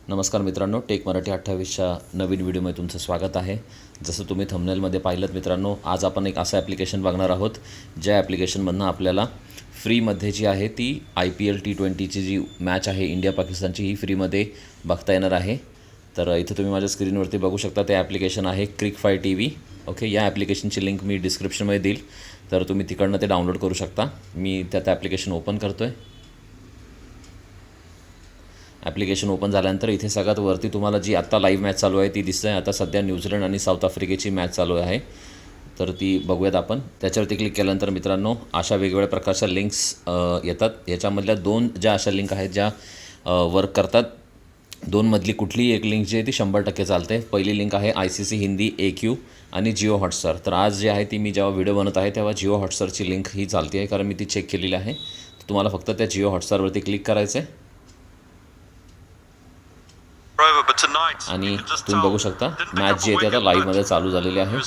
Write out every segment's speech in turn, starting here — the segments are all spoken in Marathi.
नमस्कार मित्रांनो, टेक मराठी 28च्या नवीन व्हिडिओमध्ये तुमचं स्वागत आहे। जसं तुम्ही थंबनेलमध्ये पाहिलंत मित्रांनो, आज आपण एक असं ॲप्लिकेशन बघणार आहोत ज्या ॲप्लिकेशनमधनं आपल्याला फ्रीमध्ये जी आहे ती IPL T20ची जी मॅच आहे इंडिया पाकिस्तानची ही फ्रीमध्ये बघता येणार आहे। तर इथं तुम्ही माझ्या स्क्रीनवरती बघू शकता ते ॲप्लिकेशन आहे क्रिकफाय TV। ओके, या ॲप्लिकेशनची लिंक मी डिस्क्रिप्शनमध्ये देईल, तर तुम्ही तिकडनं ते डाउनलोड करू शकता। मी त्यात ॲप्लिकेशन ओपन करतो आहे। ॲप्लिकेशन ओपन झाल्यानंतर इथे सगळ्यात वरती तुम्हाला जी आत्ता लाईव्ह मॅच चालू आहे ती दिसते आहे। आता सध्या न्यूझीलंड आणि साऊथ आफ्रिकेची मॅच चालू आहे, तर ती बघूयात आपण। त्याच्यावरती क्लिक केल्यानंतर मित्रांनो अशा वेगवेगळ्या प्रकारच्या लिंक्स येतात। याच्यामधल्या दोन ज्या अशा लिंक आहेत ज्या वर्क करतात, दोनमधली कुठलीही एक लिंक जी आहे ती 100% चालते। पहिली लिंक आहे ICC हिंदी AQ आणि जिओ हॉटस्टार। तर आज जी आहे ती मी जेव्हा व्हिडिओ बनवत आहे तेव्हा जिओ हॉटस्टारची लिंक ही चालते आहे, कारण मी ती चेक केलेली आहे। तुम्हाला फक्त त्या जिओ हॉटस्टारवरती क्लिक करायचं आहे आणि तुम्ही बघू शकता मॅच जी आहे ती आता लाईव्हमध्ये चालू झालेली आहे।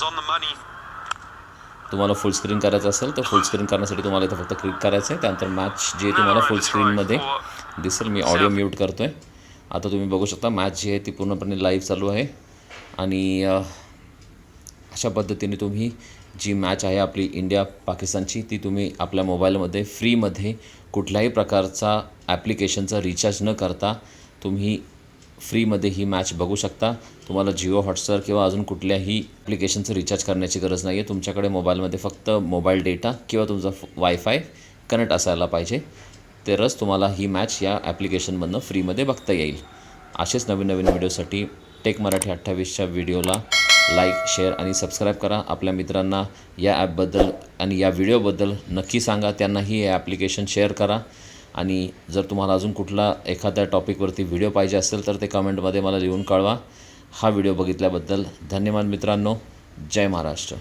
तुम्हाला फुल स्क्रीन करायचं असेल तर फुल स्क्रीन करण्यासाठी तुम्हाला इथं फक्त क्लिक करायचं आहे। त्यानंतर मॅच जी आहे तुम्हाला फुल स्क्रीनमध्ये दिसेल। मी ऑडिओ म्यूट करतो आहे। आता तुम्ही बघू शकता मॅच जी आहे ती पूर्णपणे लाईव्ह चालू आहे आणि अशा पद्धतीने तुम्ही जी मॅच आहे आपली इंडिया पाकिस्तानची ती तुम्ही आपल्या मोबाईलमध्ये फ्रीमध्ये कुठल्याही प्रकारचा ॲप्लिकेशनचा रिचार्ज न करता तुम्ही फ्रीमध्ये ही मॅच बघू शकता। तुम्हाला जिओ हॉटस्टार किंवा अजून कुठल्याही ॲप्लिकेशनचं रिचार्ज करण्याची गरज नाही आहे। तुमच्याकडे मोबाईलमध्ये फक्त मोबाईल डेटा किंवा तुमचा वायफाय कनेक्ट असायला पाहिजे, तरच तुम्हाला ही मॅच या ॲप्लिकेशनमधनं फ्रीमध्ये बघता येईल। असेच नवीन नवीन व्हिडिओसाठी टेक मराठी 28च्या व्हिडिओला लाईक, शेअर आणि सबस्क्राईब करा। आपल्या मित्रांना या ॲपबद्दल आणि या व्हिडिओबद्दल नक्की सांगा, त्यांनाही हे ॲप्लिकेशन शेअर करा। आणि जर तुम्हाला अजून कुठला एखाद्या टॉपिकवरती व्हिडिओ पाहिजे असेल तर ते कमेंटमध्ये मला लिहून कळवा। हा व्हिडिओ बघितल्याबद्दल धन्यवाद मित्रांनो। जय महाराष्ट्र।